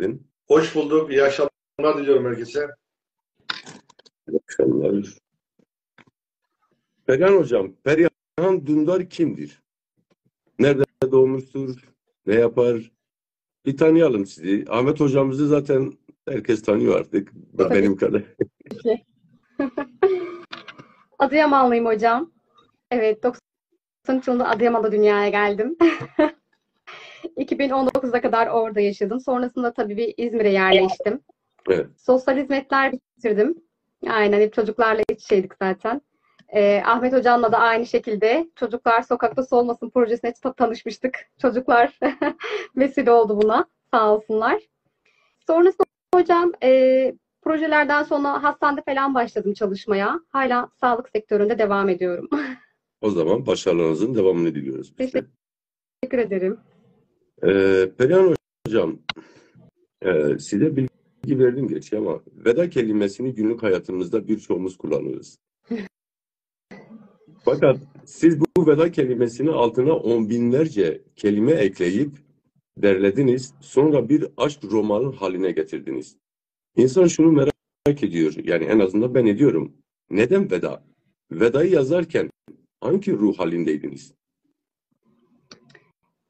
geldin. Hoş bulduk. İyi akşamlar diliyorum herkese. İyi akşamlar. Perihan Hocam, Perihan Dündar kimdir? Nerede doğmuştur? Ne yapar? Bir tanıyalım sizi. Ahmet Hocamızı zaten herkes tanıyor artık. Tabii Benim kadar. ki. Adıyamanlıyım hocam. Evet, 93 yılında Adıyaman'da dünyaya geldim. 2019'a kadar orada yaşadım. Sonrasında tabii bir İzmir'e yerleştim. Evet. Sosyal hizmetler bitirdim. Aynen, hep çocuklarla iç içeydik zaten. Ahmet hocamla da aynı şekilde Çocuklar Sokakta Solmasın projesine tanışmıştık. Çocuklar vesile oldu buna. Sağ olsunlar. Sonrasında hocam projelerden sonra hastanede falan başladım çalışmaya. Hala sağlık sektöründe devam ediyorum. O zaman başarılarınızın devamını diliyoruz biz de. Teşekkür ederim. Perihan Hocam, size bilgi verdim gerçi ama veda kelimesini günlük hayatımızda birçoğumuz kullanıyoruz. Fakat siz bu veda kelimesini altına on binlerce kelime ekleyip derlediniz. Sonra bir aşk romanı haline getirdiniz. İnsan şunu merak ediyor. Yani en azından ben ediyorum. Neden veda? Vedayı yazarken hangi ruh halindeydiniz?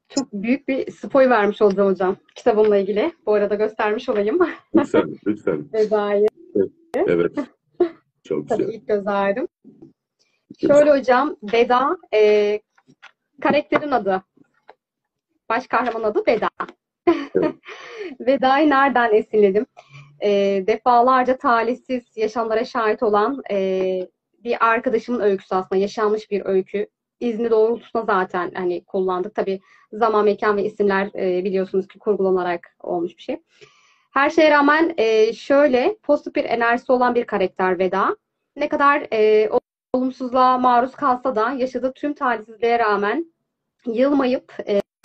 Çok büyük bir spoiler vermiş olacağım hocam kitabımla ilgili. Bu arada göstermiş olayım. Lütfen, lütfen. Veda'yı. Evet, çok Tabii güzel. ilk göz ağrım. Şöyle hocam, Veda karakterin adı. Baş kahraman adı Veda. Evet. Veda'yı nereden esinledim? Defalarca talihsiz yaşamlara şahit olan bir arkadaşımın öyküsü aslında. Yaşanmış bir öykü. İzni doğrultusunda zaten hani kullandık. Tabii zaman, mekan ve isimler biliyorsunuz ki kurgulanarak olmuş bir şey. Her şeye rağmen şöyle pozitif bir enerjisi olan bir karakter Veda. Ne kadar olumsuzluğa maruz kalsa da yaşadığı tüm talihsizliğe rağmen yılmayıp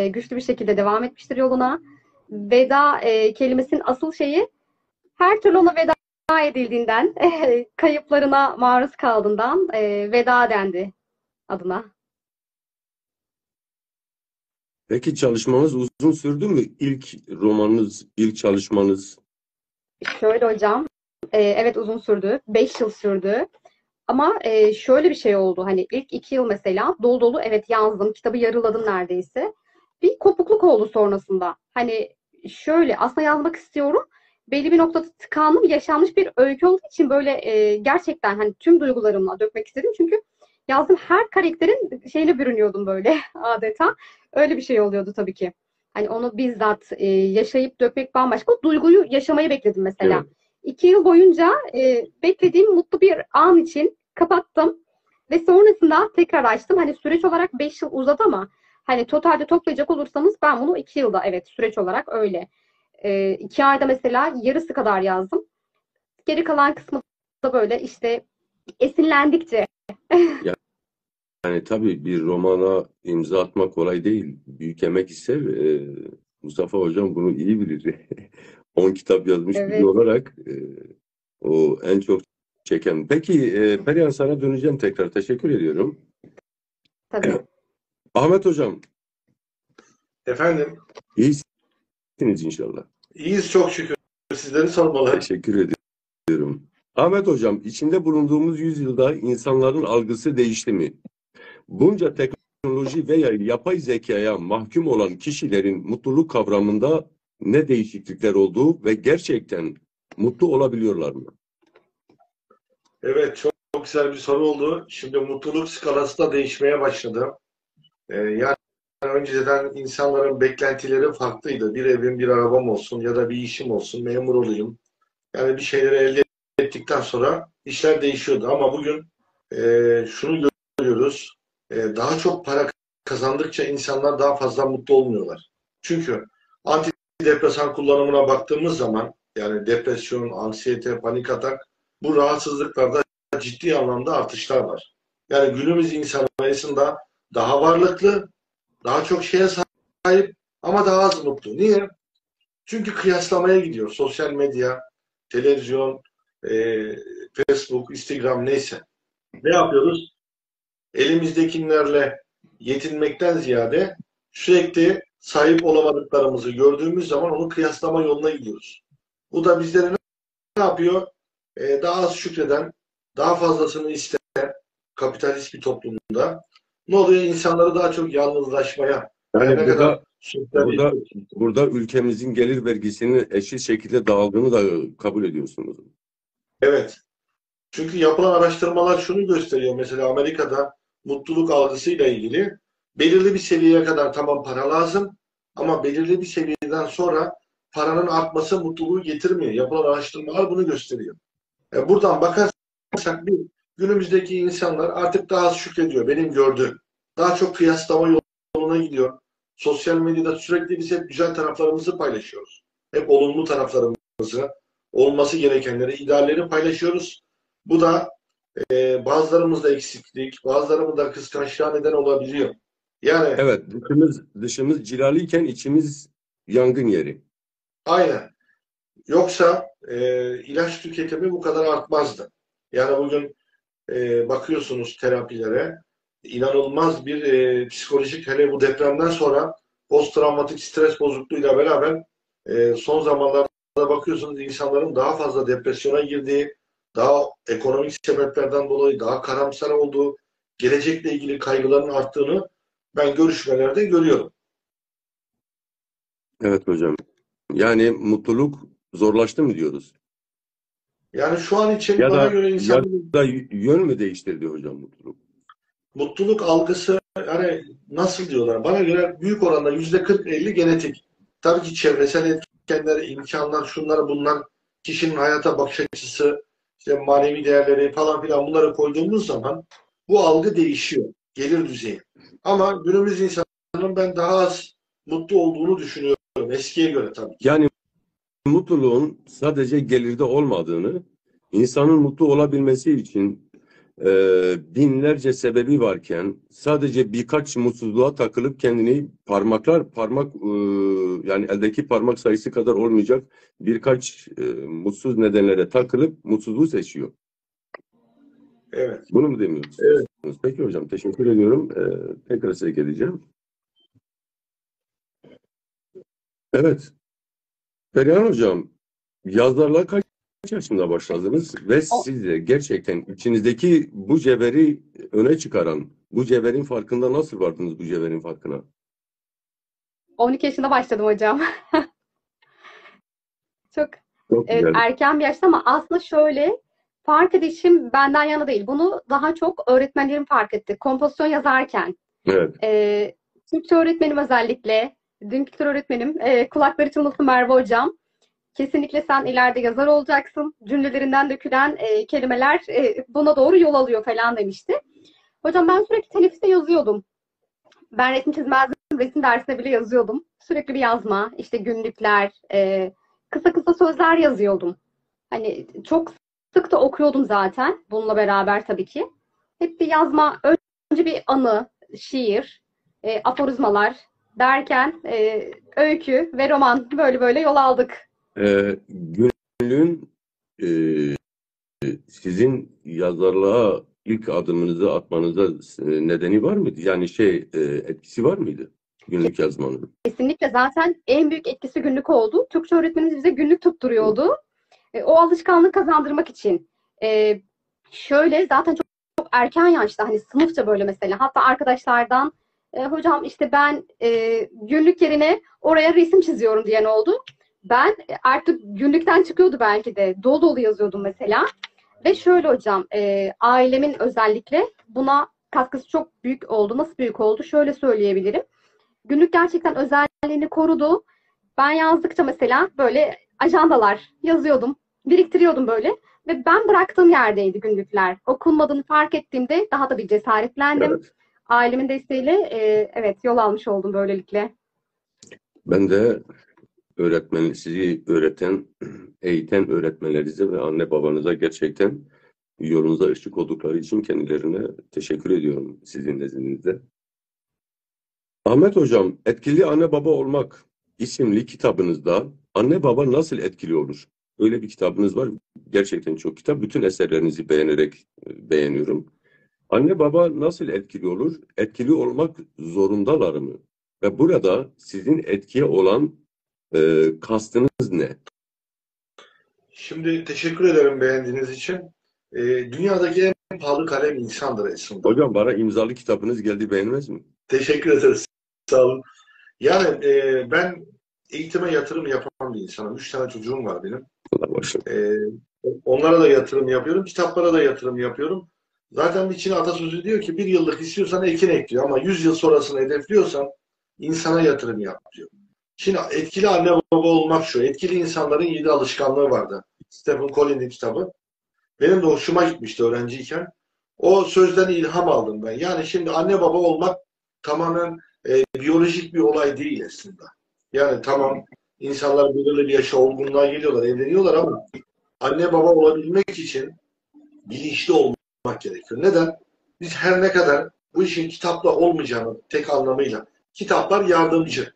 güçlü bir şekilde devam etmiştir yoluna. Veda kelimesinin asıl şeyi her türlü ona veda edildiğinden, kayıplarına maruz kaldığından veda dendi adına. Peki çalışmanız uzun sürdü mü? İlk romanınız, ilk çalışmanız? Şöyle hocam, evet uzun sürdü. 5 yıl sürdü. Ama şöyle bir şey oldu. Hani ilk 2 yıl mesela dolu dolu evet yazdım. Kitabı yarıladım neredeyse. Bir kopukluk oldu sonrasında. Hani şöyle aslında yazmak istiyorum. Belli bir noktada tıkandım. Yaşanmış bir öykü olduğu için böyle gerçekten hani tüm duygularımla dökmek istedim. Çünkü yazdığım her karakterin şeyine bürünüyordum böyle adeta. Öyle bir şey oluyordu tabii ki. Hani onu bizzat yaşayıp dökmek bambaşka. O duyguyu yaşamayı bekledim mesela. Evet. 2 yıl boyunca beklediğim mutlu bir an için kapattım ve sonrasında tekrar açtım. Hani süreç olarak 5 yıl uzadı ama hani totalde toplayacak olursanız ben bunu 2 yılda evet süreç olarak öyle. 2 ayda mesela yarısı kadar yazdım. Geri kalan kısmı da böyle işte esinlendikçe. Yani tabii bir romana imza atmak kolay değil. Büyük emek ister. Mustafa Hocam bunu iyi bilir. 10 kitap yazmış biri Evet, olarak o en çok çeken. Peki Perihan sana döneceğim tekrar. Teşekkür ediyorum. tabii. Ahmet Hocam, Efendim, iyisiniz inşallah. iyiyiz çok şükür. Sizleri sormalı. Teşekkür ediyorum. Ahmet Hocam, içinde bulunduğumuz yüzyılda insanların algısı değişti mi? Bunca teknoloji veya yapay zekaya mahkum olan kişilerin mutluluk kavramında ne değişiklikler oldu ve gerçekten mutlu olabiliyorlar mı? Evet, çok güzel bir soru oldu. Şimdi mutluluk skalası da değişmeye başladı. Yani önceden insanların beklentileri farklıydı. Bir evim, bir arabam olsun ya da bir işim olsun, memur olayım. Yani bir şeyleri elde ettikten sonra işler değişiyordu. Ama bugün şunu görüyoruz. Daha çok para kazandıkça insanlar daha fazla mutlu olmuyorlar. Çünkü antidepresan kullanımına baktığımız zaman yani depresyon, anksiyete, panik atak bu rahatsızlıklarda ciddi anlamda artışlar var. Yani günümüz insanı arasında daha varlıklı, daha çok şeye sahip ama daha az mutlu. Niye? Çünkü kıyaslamaya gidiyor. Sosyal medya, televizyon, Facebook, Instagram neyse. Ne yapıyoruz? Elimizdekilerle yetinmekten ziyade sürekli sahip olamadıklarımızı gördüğümüz zaman onu kıyaslama yoluna gidiyoruz. Bu da bizleri ne yapıyor? Daha az şükreden, daha fazlasını isteyen kapitalist bir toplumda ne oluyor? İnsanları daha çok yalnızlaşmaya, Yani ne kadar sosyal burada ülkemizin gelir vergisinin eşit şekilde dağıldığını da kabul ediyorsunuz. Evet. Çünkü yapılan araştırmalar şunu gösteriyor. Mesela Amerika'da mutluluk algısıyla ilgili belirli bir seviyeye kadar tamam para lazım ama belirli bir seviyeden sonra paranın artması mutluluğu getirmiyor. Yapılan araştırmalar bunu gösteriyor. Buradan bakarsak günümüzdeki insanlar artık daha az şükrediyor. Benim gördüğüm. Daha çok kıyaslama yoluna gidiyor. Sosyal medyada sürekli biz hep güzel taraflarımızı paylaşıyoruz. Hep olumlu taraflarımızı, olması gerekenleri, idealleri paylaşıyoruz. Bu da bazılarımızda eksiklik, bazılarımızda kıskançlığa neden olabiliyor. Yani Evet, dışımız cilaliyken içimiz yangın yeri. aynen. Yoksa ilaç tüketimi bu kadar artmazdı. Yani bugün bakıyorsunuz terapilere inanılmaz bir psikolojik hele bu depremden sonra post-travmatik stres bozukluğuyla beraber son zamanlarda bakıyorsunuz insanların daha fazla depresyona girdiği, daha ekonomik sebeplerden dolayı daha karamsar olduğu, gelecekle ilgili kaygıların arttığını ben görüşmelerde görüyorum. Evet hocam. Yani mutluluk zorlaştı mı diyoruz? Yani şu an için Ya bana da göre ya insanın da yön mü değiştirdi hocam mutluluk? mutluluk algısı yani nasıl diyorlar? Bana göre büyük oranda %40-50 genetik. Tabii ki çevresel etkenler, imkanlar, şunlar bunlar, kişinin hayata bakış açısı, işte manevi değerleri falan filan bunları koyduğumuz zaman bu algı değişiyor. Gelir düzeyi. Ama günümüz insanının ben daha az mutlu olduğunu düşünüyorum. Eskiye göre tabii ki. Yani mutluluğun sadece gelirde olmadığını, insanın mutlu olabilmesi için binlerce sebebi varken sadece birkaç mutsuzluğa takılıp kendini yani eldeki parmak sayısı kadar olmayacak birkaç mutsuz nedenlere takılıp mutsuzluğu seçiyor. Evet. Bunu mu demiyorsunuz? Evet. Peki hocam, teşekkür ediyorum. Tekrar size geleceğim. Evet. Perihan hocam, yazarlığa kaç yaşında başladınız ve siz de gerçekten içinizdeki bu cevheri öne çıkaran, bu cevherin farkında nasıl vardınız bu cevherin farkına? 12 yaşında başladım hocam. Çok Çok güzel. erken bir yaşta ama aslında şöyle fark edişim benden yana değil. Bunu daha çok öğretmenlerim fark etti. Kompozisyon yazarken. Evet. Türkçe öğretmenim özellikle, dünkü Türkçe öğretmenim, kulakları çınlasın Merve hocam. Kesinlikle sen ileride yazar olacaksın. Cümlelerinden dökülen kelimeler buna doğru yol alıyor falan demişti. Hocam ben sürekli teneffüste yazıyordum. Ben resim çizmezdim, resim dersine bile yazıyordum. Sürekli bir yazma, işte günlükler, kısa kısa sözler yazıyordum. Hani çok sık da okuyordum zaten bununla beraber tabii ki. Hep bir yazma, önce bir anı, şiir, aforizmalar derken öykü ve roman böyle böyle yol aldık. Gönlün e, sizin yazarlığa ilk adımınızı atmanıza nedeni var mıydı? Yani etkisi var mıydı günlük yazmanın? Kesinlikle zaten en büyük etkisi günlük oldu. Türkçe öğretmenimiz bize günlük tutturuyordu. O alışkanlığı kazandırmak için. Şöyle zaten çok erken yaşta hani sınıfça böyle mesela hatta arkadaşlardan hocam işte ben günlük yerine oraya resim çiziyorum diyen oldu. Ben artık günlükten çıkıyordu belki de dolu dolu yazıyordum mesela. Ve şöyle hocam ailemin özellikle buna katkısı çok büyük oldu. Nasıl büyük oldu? Şöyle söyleyebilirim. Günlük gerçekten özelliğini korudu. Ben yazdıkça mesela böyle ajandalar yazıyordum. Biriktiriyordum böyle. Ve ben bıraktığım yerdeydi günlükler. Okunmadığını fark ettiğimde daha da bir cesaretlendim. Evet. Ailemin desteğiyle evet yol almış oldum böylelikle. Ben de sizi öğreten, eğiten öğretmenlerinize ve anne babanıza gerçekten yolunuza ışık oldukları için kendilerine teşekkür ediyorum sizin nezdinizde. Ahmet Hocam, Etkili Anne Baba Olmak isimli kitabınızda anne baba nasıl etkili olur? Öyle bir kitabınız var. Gerçekten çok kitap. Bütün eserlerinizi beğenerek beğeniyorum. Anne baba nasıl etkili olur? Etkili olmak zorundalar mı? Ve burada sizin etkiye olan kastınız ne? Şimdi teşekkür ederim beğendiğiniz için. Dünyadaki en pahalı kalem insandır aslında. Hocam bana imzalı kitabınız geldi, beğenmez mi? Teşekkür ederiz. Sağ olun. Yani ben eğitime yatırım yapan bir insanım. 3 tane çocuğum var benim. Allah başlasın. Onlara da yatırım yapıyorum. Kitaplara da yatırım yapıyorum. Zaten bir Çin atasözü diyor ki 1 yıllık istiyorsan ekin ek diyor. Ama 100 yıl sonrasını hedefliyorsan insana yatırım yap diyor. Şimdi etkili anne baba olmak şu. Etkili insanların 7 alışkanlığı vardı. Stephen Collins'in kitabı. Benim de hoşuma gitmişti öğrenciyken. O sözden ilham aldım ben. Yani şimdi anne baba olmak tamamen biyolojik bir olay değil aslında. Yani tamam, insanlar belirli bir yaşa, olgunluğa geliyorlar, evleniyorlar ama anne baba olabilmek için bilinçli olmak gerekiyor. Neden? Biz her ne kadar bu işin kitapla olmayacağını tek anlamıyla, kitaplar yardımcı,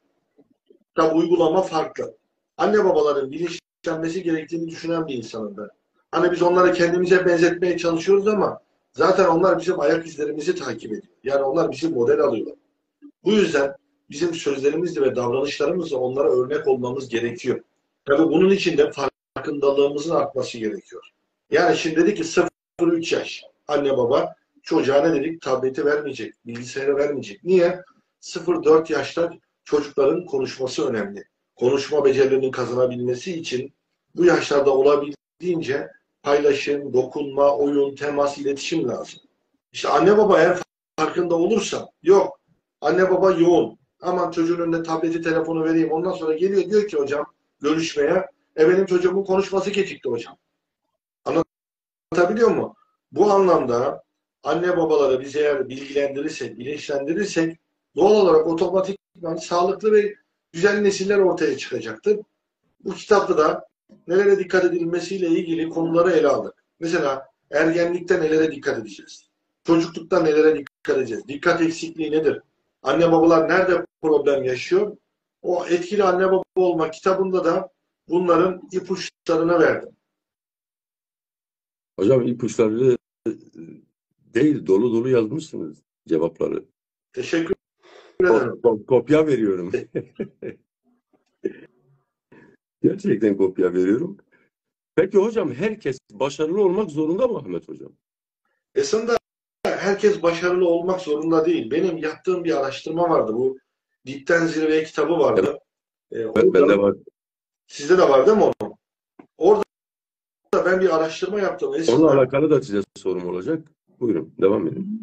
kitap uygulama farklı. Anne babaların bilinçlenmesi gerektiğini düşünen bir insanım ben. Hani biz onları kendimize benzetmeye çalışıyoruz ama zaten onlar bizim ayak izlerimizi takip ediyor. Yani onlar bizim model alıyorlar. Bu yüzden bizim sözlerimizle ve davranışlarımızla onlara örnek olmamız gerekiyor. Tabii bunun için de farkındalığımızın artması gerekiyor. Yani şimdi dedik ki 0-3 yaş anne baba çocuğa ne dedik? Tableti vermeyecek, bilgisayarı vermeyecek. Niye? 0-4 yaşta çocukların konuşması önemli. Konuşma becerilerinin kazanabilmesi için bu yaşlarda olabildiğince paylaşım, dokunma, oyun, temas, iletişim lazım. İşte anne baba eğer farkında olursa, yok, anne baba yoğun, aman çocuğun önüne tableti, telefonu vereyim, ondan sonra geliyor diyor ki hocam görüşmeye, benim çocuğumun konuşması gecikti hocam. Anlatabiliyor muyum? Bu anlamda anne babaları biz eğer bilgilendirirsek, bilinçlendirirsek doğal olarak otomatikman sağlıklı ve güzel nesiller ortaya çıkacaktır. Bu kitapta da nelere dikkat edilmesiyle ilgili konuları ele aldık. Mesela ergenlikte nelere dikkat edeceğiz? Çocuklukta nelere dikkat edeceğiz? Dikkat eksikliği nedir? Anne babalar nerede problem yaşıyor? O etkili anne baba olma kitabında da bunların ipuçlarını verdim. Hocam ipuçları değil, dolu dolu yazmışsınız cevapları. Teşekkür ederim. Kopya veriyorum. Gerçekten kopya veriyorum. Peki hocam, herkes başarılı olmak zorunda mı Ahmet hocam? Aslında herkes başarılı olmak zorunda değil. Benim yaptığım bir araştırma vardı. Bu Dipten Zirveye kitabı vardı. Evet, bende var. Sizde de var değil mi onun? Orada ben bir araştırma yaptım. Onunla alakalı da size sorum olacak. Buyurun, devam edin.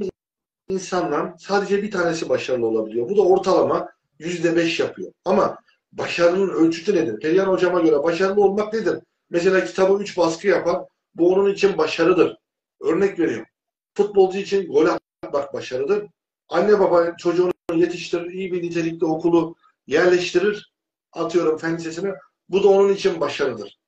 İnsandan sadece bir tanesi başarılı olabiliyor. Bu da ortalama %5 yapıyor. Ama başarının ölçütü nedir? Perihan hocama göre başarılı olmak nedir? Mesela kitabı 3 baskı yapar. Bu onun için başarıdır. Örnek veriyorum. Futbolcu için gol atmak başarıdır. Anne baba çocuğunu yetiştirir, iyi bir nitelikli okulu yerleştirir. Atıyorum fen lisesine. Bu da onun için başarıdır.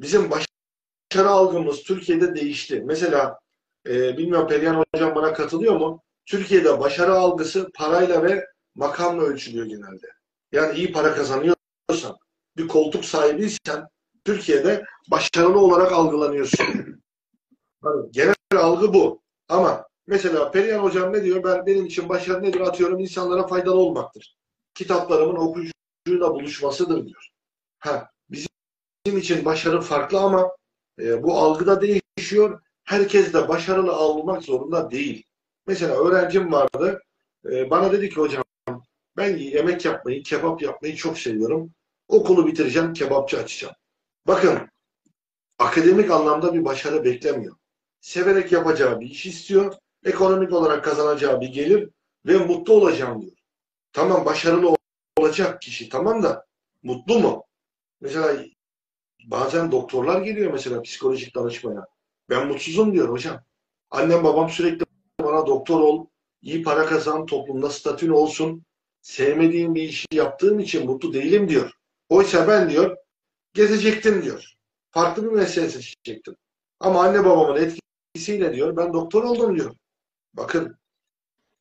Bizim başarı algımız Türkiye'de değişti. Mesela bilmiyorum, Perihan hocam bana katılıyor mu? Türkiye'de başarı algısı parayla ve makamla ölçülüyor genelde. Yani iyi para kazanıyorsan, bir koltuk sahibiysen Türkiye'de başarılı olarak algılanıyorsun. Yani genel algı bu. Ama mesela Perihan hocam ne diyor? Benim için başarı nedir? Atıyorum insanlara faydalı olmaktır. Kitaplarımın okuyucuyla buluşmasıdır diyor. Bizim için başarı farklı ama bu algıda değişiyor. Herkes de başarılı olmak zorunda değil. Mesela öğrencim vardı. Bana dedi ki hocam ben yemek yapmayı, kebap yapmayı çok seviyorum. Okulu bitireceğim, kebapçı açacağım. Bakın, akademik anlamda bir başarı beklemiyor. Severek yapacağı bir iş istiyor. Ekonomik olarak kazanacağı bir gelir ve mutlu olacağım diyor. Tamam, başarılı olacak kişi, tamam da mutlu mu? Mesela bazen doktorlar geliyor mesela psikolojik danışmaya. Ben mutsuzum diyor hocam. Annem babam sürekli bana doktor ol, iyi para kazan, toplumda statün olsun. Sevmediğim bir işi yaptığım için mutlu değilim diyor. Oysa ben diyor gezecektim diyor. Farklı bir mesleği seçecektim. Ama anne babamın etkisiyle diyor ben doktor oldum diyor. Bakın,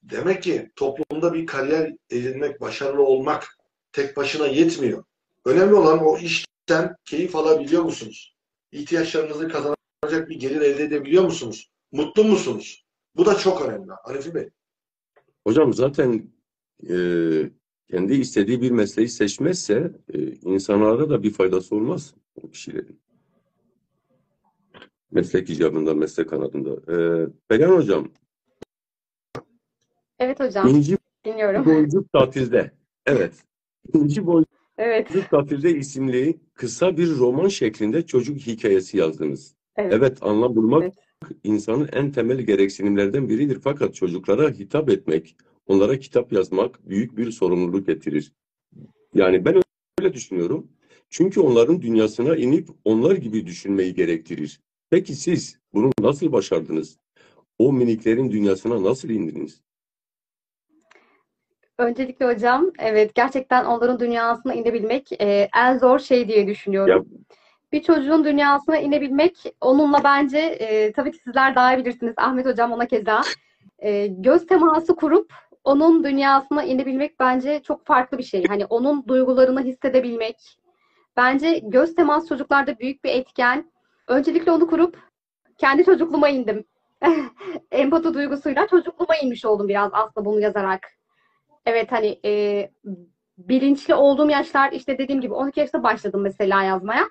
demek ki toplumda bir kariyer edinmek, başarılı olmak tek başına yetmiyor. Önemli olan o işten keyif alabiliyor musunuz? İhtiyaçlarınızı kazanacak bir gelir elde edebiliyor musunuz? Mutlu musunuz? Bu da çok önemli Hanifi Bey. Hocam zaten kendi istediği bir mesleği seçmezse insanlara da bir faydası olmaz o kişilerin. Meslek icabında, meslek kanadında. Perihan Hocam, Evet hocam, İnci dinliyorum. Boncuk Tatilde. Evet. İnci Boncuk Evet, Tatilde isimli kısa bir roman şeklinde çocuk hikayesi yazdınız. evet, Evet, anlam bulmak evet. insanın en temel gereksinimlerden biridir. Fakat çocuklara hitap etmek, onlara kitap yazmak büyük bir sorumluluk getirir. Yani ben öyle düşünüyorum. Çünkü onların dünyasına inip onlar gibi düşünmeyi gerektirir. Peki siz bunu nasıl başardınız? O miniklerin dünyasına nasıl indiniz? Öncelikle hocam, evet gerçekten onların dünyasına inebilmek en zor şey diye Ya düşünüyorum. Bir çocuğun dünyasına inebilmek, onunla bence tabii ki sizler daha iyi bilirsiniz. Ahmet hocam ona keza. Göz teması kurup onun dünyasına inebilmek bence çok farklı bir şey. Hani onun duygularını hissedebilmek. Bence göz teması çocuklarda büyük bir etken. Öncelikle onu kurup kendi çocukluğuma indim. Empati duygusuyla çocukluğuma inmiş oldum biraz aslında bunu yazarak. Evet hani bilinçli olduğum yaşlar işte dediğim gibi 12 yaşta başladım mesela yazmaya.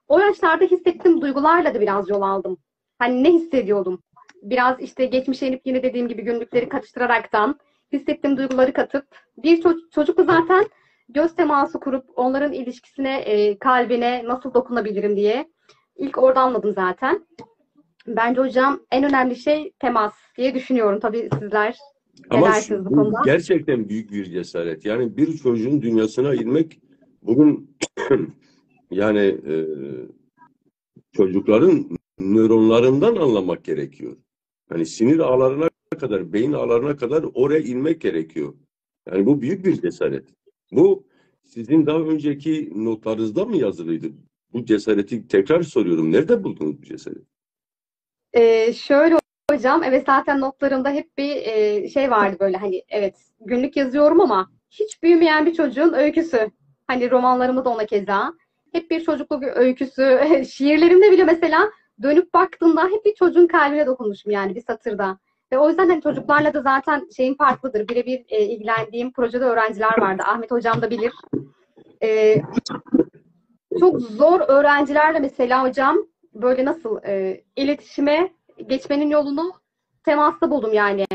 O yaşlarda hissettiğim duygularla da biraz yol aldım. Hani ne hissediyordum? Biraz işte geçmişe inip yine dediğim gibi günlükleri karıştıraraktan hissettiğim duyguları katıp bir çocukla zaten göz teması kurup onların ilişkisine, kalbine nasıl dokunabilirim diye ilk orada anladım zaten. Bence hocam en önemli şey temas diye düşünüyorum. Tabii sizler ne ama dersiniz bu bu konuda? gerçekten büyük bir cesaret. Yani bir çocuğun dünyasına inmek bugün yani çocukların nöronlarından anlamak gerekiyor. Hani sinir ağlarına kadar, beyin ağlarına kadar oraya inmek gerekiyor. Yani bu büyük bir cesaret. Bu sizin daha önceki notlarınızda mı yazılıydı? Bu cesareti tekrar soruyorum. Nerede buldunuz bu cesareti? Şöyle hocam, evet zaten notlarımda hep bir şey vardı böyle hani evet günlük yazıyorum ama hiç büyümeyen bir çocuğun öyküsü. Hani romanlarımda da ona keza. Hep bir çocukluk öyküsü. Şiirlerimde bile mesela dönüp baktığımda hep bir çocuğun kalbine dokunmuşum yani bir satırda. Ve o yüzden hani çocuklarla da zaten şeyim farklıdır. Birebir ilgilendiğim projede öğrenciler vardı. Ahmet hocam da bilir. E, Çok zor öğrencilerle mesela hocam böyle nasıl iletişime geçmenin yolunu temasta buldum yani.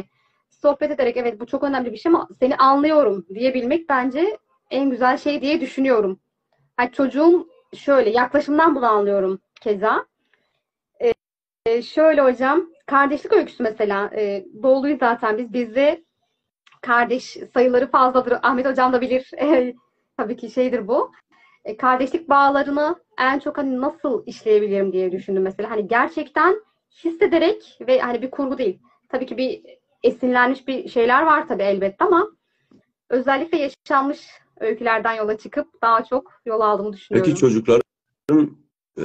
Sohbet ederek evet bu çok önemli bir şey ama seni anlıyorum diyebilmek bence en güzel şey diye düşünüyorum. Yani çocuğun şöyle yaklaşımdan bunu anlıyorum keza. Şöyle hocam kardeşlik öyküsü mesela doğuluyuz zaten biz bizde kardeş sayıları fazladır. Ahmet hocam da bilir. Tabii ki şeydir bu. Kardeşlik bağlarını en çok hani nasıl işleyebilirim diye düşündüm mesela. Hani gerçekten hissederek ve hani bir kurgu değil. Tabii ki bir esinlenmiş bir şeyler var tabii elbette ama özellikle yaşanmış öykülerden yola çıkıp daha çok yol aldığımı Peki düşünüyorum. çocukların e,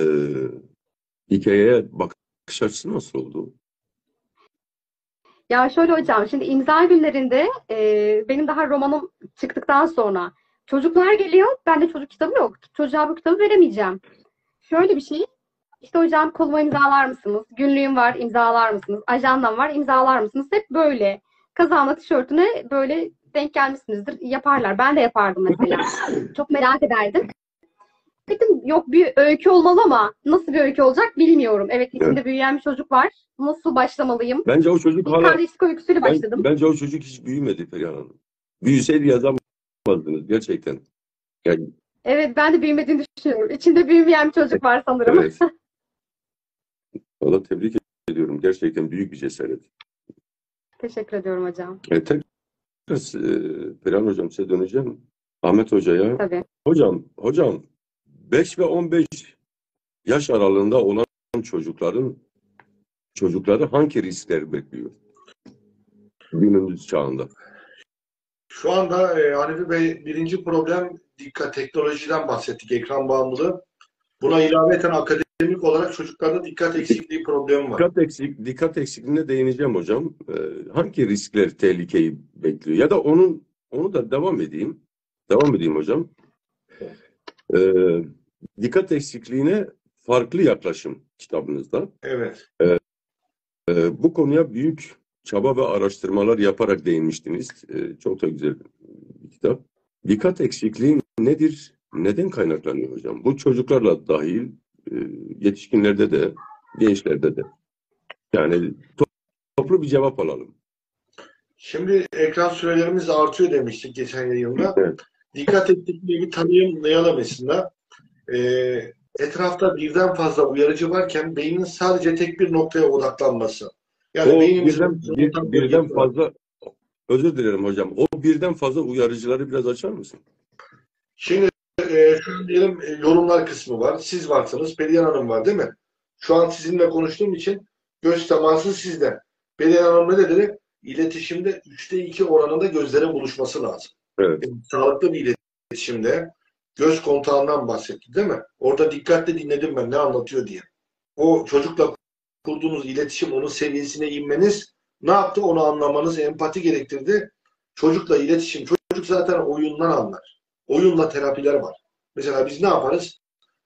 hikayeye bakış açısı nasıl oldu? Ya şöyle hocam, şimdi imza günlerinde benim daha romanım çıktıktan sonra çocuklar geliyor, bende çocuk kitabı yok. Çocuğa bu kitabı veremeyeceğim. Şöyle bir şey, İşte hocam kolumu imzalar mısınız? Günlüğüm var, imzalar mısınız? Ajandam var, imzalar mısınız? Hep böyle. Kazağına, tişörtüne böyle denk gelmişsinizdir. Yaparlar. Ben de yapardım mesela. Çok merak ederdim. Dedim yok bir öykü olmalı ama nasıl bir öykü olacak bilmiyorum. Evet Evet. içinde büyüyen bir çocuk var. Nasıl başlamalıyım? Bence o çocuk İlk hala kardeşlik öyküsüyle başladım. bence o çocuk hiç büyümedi Perihan Hanım. Büyüseydi yazamazdınız gerçekten. Yani, Evet ben de büyümediğini düşünüyorum. İçinde büyümeyen bir çocuk var sanırım. evet. Valla tebrik ediyorum. Gerçekten büyük bir cesaret. Teşekkür ediyorum hocam. Tekrar Perihan Hocam size döneceğim. Ahmet Hoca'ya. Tabii. Hocam 5 ve 15 yaş aralığında olan çocukları hangi riskler bekliyor günümüz çağında? Şu anda Hanifi Bey birinci problem dikkat teknolojiden bahsettik, ekran bağımlılığı. Buna ilaveten akademik olarak çocuklarda dikkat eksikliği problemi var. Dikkat eksikliğine değineceğim hocam. Hangi riskler tehlikeyi bekliyor? Ya da onu da devam edeyim. Devam edeyim hocam. Ee, Dikkat eksikliğine farklı yaklaşım kitabınızda. Evet. Bu konuya büyük çaba ve araştırmalar yaparak değinmiştiniz. Çok da güzel bir kitap. Dikkat eksikliği nedir? Neden kaynaklanıyor hocam? Bu çocuklarla dahil, yetişkinlerde de, gençlerde de. Yani toplu bir cevap alalım. Şimdi ekran sürelerimiz artıyor demiştik geçen yayında. Evet. Dikkat eksikliği bir tanımlayalım aslında. Etrafta birden fazla uyarıcı varken beynin sadece tek bir noktaya odaklanması. Yani O beynimizin birden fazla, özür dilerim hocam. O birden fazla uyarıcıları biraz açar mısın? Şimdi şu an diyelim yorumlar kısmı var. Siz varsınız. Perihan Hanım var değil mi? Şu an sizinle konuştuğum için göz teması sizde. Perihan Hanım ne dedi? İletişimde 3'te 2 oranında gözlerin buluşması lazım. Evet. Sağlıklı bir iletişimde göz kontağından bahsetti değil mi? Orada dikkatle dinledim ben ne anlatıyor diye. O çocukla kurduğunuz iletişim, onun seviyesine inmeniz ne yaptı onu anlamanız empati gerektirdi. Çocukla iletişim, çocuk zaten oyundan anlar. Oyunla terapiler var. Mesela biz ne yaparız?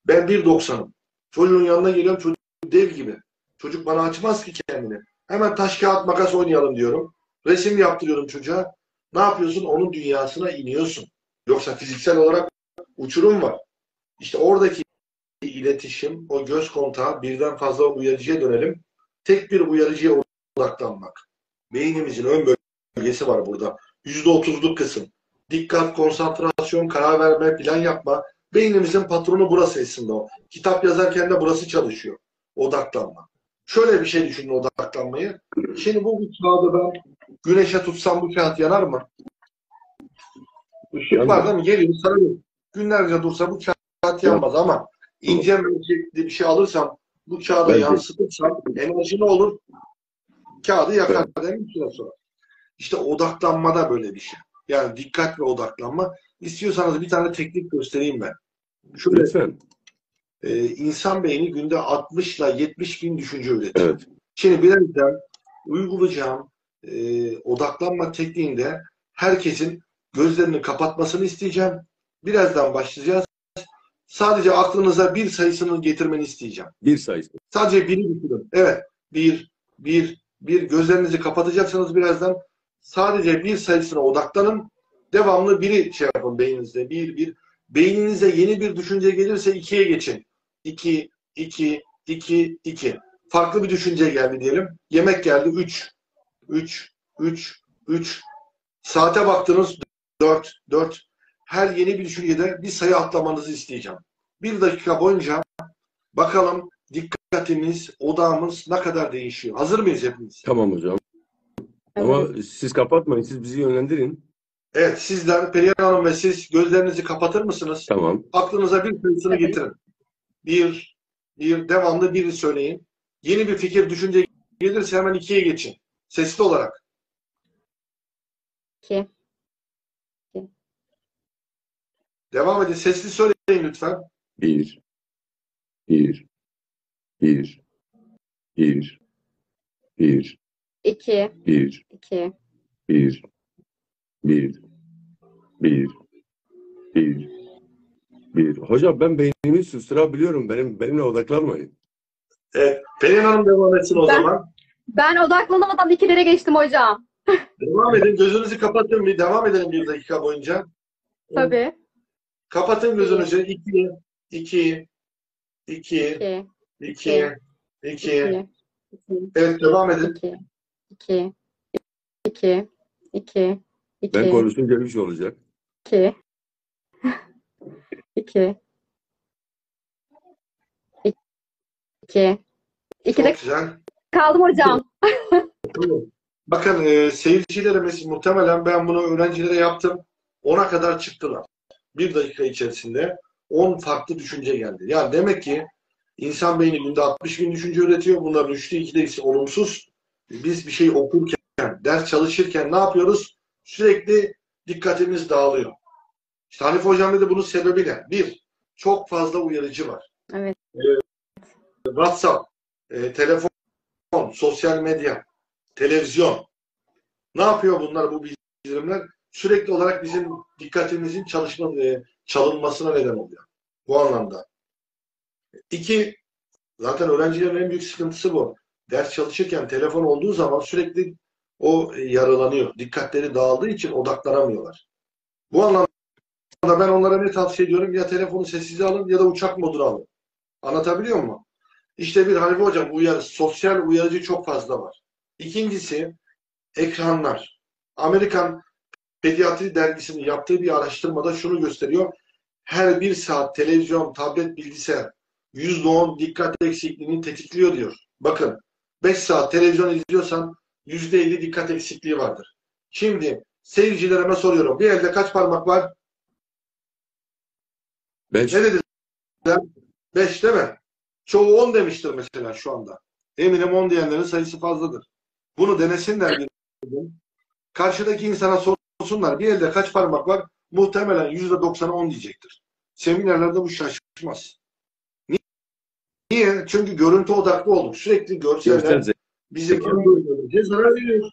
Ben 1.90'ım. Çocuğun yanına geliyorum, çocuk dev gibi. Çocuk bana açmaz ki kendini. Hemen taş kağıt makas oynayalım diyorum. Resim yaptırıyorum çocuğa. Ne yapıyorsun? Onun dünyasına iniyorsun. Yoksa fiziksel olarak uçurum var. İşte oradaki iletişim, o göz kontağı birden fazla uyarıcıya dönelim. Tek bir uyarıcıya odaklanmak. Beynimizin ön bölgesi var burada. %30'luk kısım. Dikkat, konsantrasyon, karar verme, plan yapma. Beynimizin patronu burası aslında o. Kitap yazarken de burası çalışıyor. Odaklanma. Şöyle bir şey düşünün odaklanmayı. Şimdi bu kağıdı ben güneşe tutsam bu kağıt yanar mı? Işık var değil mi? Geliyor sarılıyor. Günlerce dursa bu kağıt yanmaz ama ince mercekli bir şey alırsam bu kağıda yansıtırsam enerji ne olur? Kağıdı yakar değil mi bir süre sonra? İşte odaklanma da böyle bir şey. Yani dikkat ve odaklanma. İstiyorsanız bir tane teknik göstereyim ben. Şöyle, lütfen. İnsan beyni günde 60 ile 70 bin düşünce üretiyor. Evet. Şimdi birazdan uygulayacağım odaklanma tekniğinde herkesin gözlerini kapatmasını isteyeceğim. Birazdan başlayacağız. Sadece aklınıza bir sayısını getirmeni isteyeceğim. Bir sayısı. Sadece biri düşünün. Evet. Bir. Gözlerinizi kapatacaksınız birazdan. Sadece bir sayısına odaklanın. Devamlı biri şey yapın beyninizde. Bir. Beyninize yeni bir düşünce gelirse 2'ye geçin. 2. Farklı bir düşünce geldi diyelim. Yemek geldi 3. Saate baktınız 4. Her yeni bir düşüncede bir sayı atlamanızı isteyeceğim. 1 dakika boyunca bakalım dikkatimiz, odağımız ne kadar değişiyor. Hazır mıyız hepimiz? Tamam hocam. Evet. Ama siz kapatmayın. Siz bizi yönlendirin. Evet, sizler Perihan Hanım ve siz gözlerinizi kapatır mısınız? Tamam. Aklınıza bir sayısını Evet. getirin. Bir, devamlı biri söyleyin. Yeni bir fikir, düşünce gelirse hemen 2'ye geçin. Sesli olarak. 2. Devam edin. Sesli söyleyin lütfen. Bir. 2. 1. 2. 1. Hocam ben beynimi susturabiliyorum. Benimle odaklanmayın. Evet. Perihan Hanım devam etsin o zaman. Ben odaklanamadan 2'lere geçtim hocam. Devam edin. Gözünüzü kapatın. Bir devam edelim 1 dakika boyunca. Tabii. Kapatın gözünüzü. 2. 2. 2. Evet, devam edin. 2. 2. Ben konuşunca bir şey olacak. 2. 2. 2'de Çok güzel. kaldım hocam. Bakın seyircilerimiz muhtemelen ben bunu öğrencilere yaptım. 10'a kadar çıktılar. 1 dakika içerisinde 10 farklı düşünce geldi. Yani demek ki insan beyni günde 60 bin düşünce üretiyor. Bunların 3'te 2'de olumsuz. Biz bir şey okurken, ders çalışırken ne yapıyoruz? Sürekli dikkatimiz dağılıyor. İşte Hanife Hocam dedi bunun sebebi ne? Bir, çok fazla uyarıcı var. Evet. WhatsApp, telefon, sosyal medya, televizyon. Ne yapıyor bunlar, bu bildirimler? Sürekli olarak bizim dikkatimizin çalınmasına neden oluyor. Bu anlamda. 2, zaten öğrencilerin en büyük sıkıntısı bu. Ders çalışırken telefon olduğu zaman sürekli o yaralanıyor. Dikkatleri dağıldığı için odaklanamıyorlar. Bu anlamda da ben onlara ne tavsiye ediyorum? Ya telefonu sessize alın ya da uçak moduna alın. Anlatabiliyor muyum? İşte bir Hanife Hocam sosyal uyarıcı çok fazla var. İkincisi ekranlar. Amerikan Pediatri Dergisi'nin yaptığı bir araştırmada şunu gösteriyor. Her bir saat televizyon, tablet, bilgisayar %10 dikkat eksikliğini tetikliyor diyor. Bakın 5 saat televizyon izliyorsan %50 dikkat eksikliği vardır. Şimdi seyircilerime soruyorum. Bir elde kaç parmak var? 5. Ne dediler? 5 değil mi? Çoğu 10 demiştir mesela şu anda. Eminim 10 diyenlerin sayısı fazladır. Bunu denesinler bir gün. Karşıdaki insana sorsunlar. Bir elde kaç parmak var? Muhtemelen %90'ı 10 diyecektir. Seminerlerde bu şaşmaz. Niye? Çünkü görüntü odaklı olduk. Sürekli görseller bizi zarar veriyor.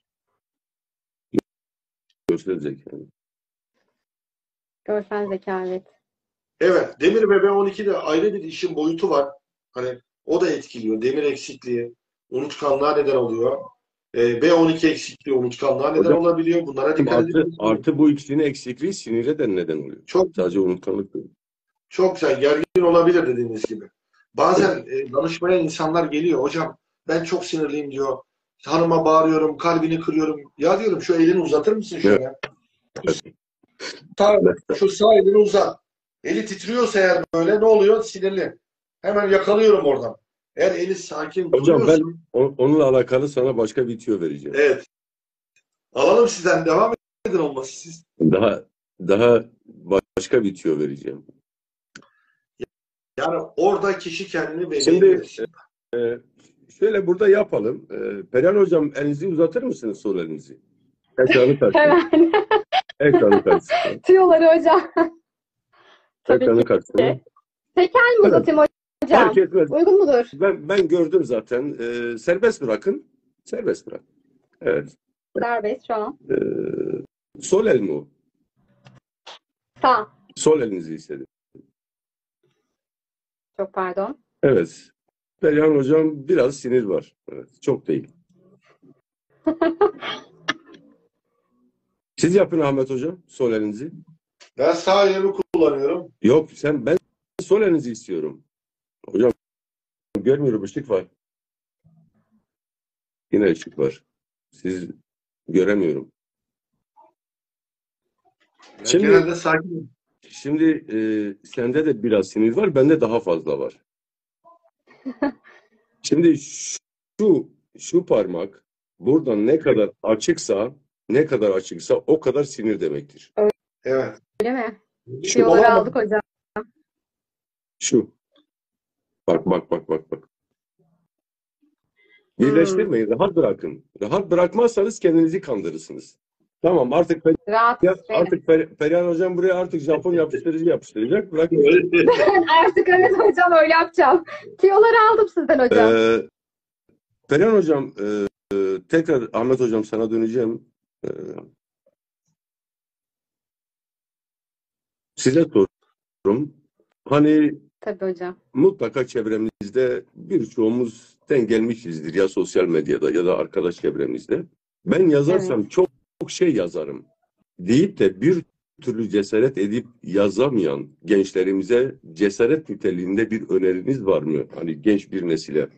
Görsel zeka. Görsel zeka, evet. Evet. Demir ve B12'de ayrı bir işin boyutu var. Hani o da etkiliyor. Demir eksikliği, unutkanlığa neden oluyor. B12 eksikliği unutkanlığa neden Hocam, olabiliyor. Bunlara dikkat edin. Artı bu ikisinin eksikliği sinire de neden oluyor. Çok Sadece unutkanlık değil. Çok güzel. Gergin olabilir dediğiniz gibi. Bazen danışmaya insanlar geliyor. Hocam ben çok sinirliyim diyor. Hanıma bağırıyorum, kalbini kırıyorum. Ya diyorum şu elini uzatır mısın şöyle? Şu sağ elini uzat. Eli titriyorsa eğer böyle ne oluyor? Sinirli. Hemen yakalıyorum oradan. Eğer eli sakin Hocam duruyorsa. ben onunla alakalı sana başka bir tüyo vereceğim. Evet. Alalım sizden. Devam edin olması siz. Daha başka bir tüyo vereceğim. Yani orada kişi kendini belli Şimdi ediyor. şöyle burada yapalım. Perihan Hocam elinizi uzatır mısınız, sol elinizi? Ekranı karşısına. Hemen. Ekranı karşısına. Tüyoları hocam. Tabii Ekranı ki. karşısına. Tekel mi uzatayım hocam? Fark etmez. Uygun mudur? Ben gördüm zaten. Serbest bırakın. Serbest bırak. Evet. Serbest şu an. Sol el mi o? Sağ. Sol elinizi istedim. Çok pardon. Evet. Perihan Hocam biraz sinir var. Evet. Çok değil. Siz yapın Ahmet Hocam. Sol elinizi. Ben sağ elimi kullanıyorum. Yok ben sol elinizi istiyorum. Hocam görmüyorum, ışık var. Yine ışık var. Siz göremiyorum. Ben Şimdi genelde sakinim. sende de biraz sinir var, bende daha fazla var. Şimdi şu parmak buradan ne kadar açıksa o kadar sinir demektir. Evet. Öyle mi? Şu, Tüyoları aldık hocam. şu. Bak. Birleştirmeyin, rahat bırakın. Rahat bırakmazsanız kendinizi kandırırsınız. Tamam, artık Rahat. Perihan Hocam buraya artık Japon yapıştırıcı yapıştıracak. Bırakın. Artık evet hocam öyle yapacağım. Tüyoları aldım sizden hocam. Perihan Hocam, tekrar Ahmet Hocam sana döneceğim. Size soruyorum. Hani Tabii hocam. mutlaka çevremizde birçoğumuz denk gelmişizdir ya sosyal medyada ya da arkadaş çevremizde. Ben yazarsam Evet. çok şey yazarım deyip de bir türlü cesaret edip yazamayan gençlerimize cesaret niteliğinde bir öneriniz var mı? Hani genç bir nesile.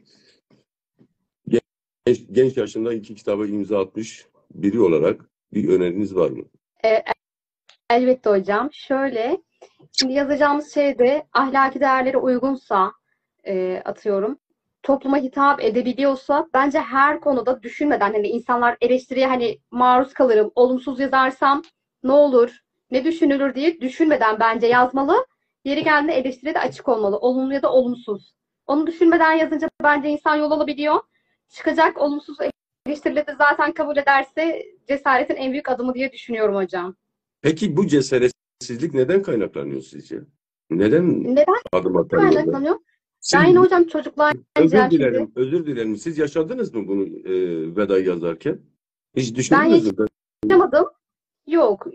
Genç yaşında 2 kitaba imza atmış biri olarak bir öneriniz var mı? Elbette hocam. Şöyle, şimdi yazacağımız şey de ahlaki değerlere uygunsa atıyorum. Topluma hitap edebiliyorsa bence her konuda düşünmeden hani insanlar eleştiriye hani maruz kalırım. Olumsuz yazarsam ne olur, ne düşünülür diye düşünmeden bence yazmalı. Yeri geldiğinde eleştiriye de açık olmalı. Olumlu ya da olumsuz. Onu düşünmeden yazınca bence insan yol alabiliyor. Çıkacak olumsuz eleştirileri de zaten kabul ederse cesaretin en büyük adımı diye düşünüyorum hocam. Peki bu cesaretsizlik neden kaynaklanıyor sizce? Neden adım atamıyorlar? Kaynaklanıyor? Ben yine hocam çocuklar özür dilerim. Siz yaşadınız mı bunu veda yazarken? Hiç düşündünüz mü? Yaşamadım. Yok.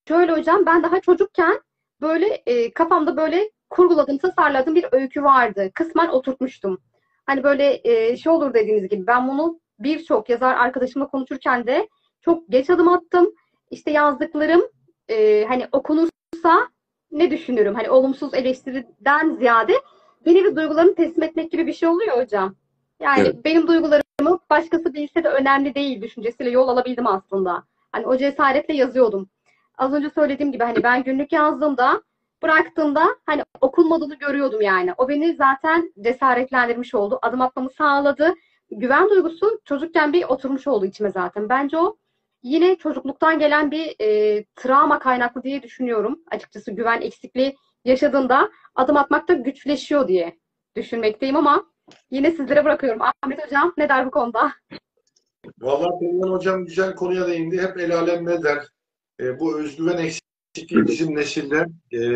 Şöyle hocam ben daha çocukken böyle kafamda böyle kurguladığım, tasarladığım bir öykü vardı. Kısmen oturtmuştum. Hani böyle şey olur dediğiniz gibi ben bunu birçok yazar arkadaşımla konuşurken de çok geç adım attım. İşte yazdıklarım hani okunursa ne düşünürüm? Hani olumsuz eleştiriden ziyade bir nevi duygularını teslim etmek gibi bir şey oluyor hocam. Evet. Yani benim duygularımı başkası bilse de önemli değil düşüncesiyle yol alabildim aslında. Hani o cesaretle yazıyordum. Az önce söylediğim gibi hani ben günlük yazdığımda, bıraktığımda hani okunmadığını görüyordum yani. O beni zaten cesaretlendirmiş oldu. Adım atmamı sağladı. Güven duygusu çocukken bir oturmuş oldu içime zaten. Bence o yine çocukluktan gelen bir travma kaynaklı diye düşünüyorum. Açıkçası güven eksikliği yaşadığında adım atmakta güçleşiyor diye düşünmekteyim ama yine sizlere bırakıyorum. Ahmet Hocam ne der bu konuda? Vallahi Perihan Hocam güzel konuya değindi. Hep el alem ne der? Bu özgüven eksikliği bizim nesilde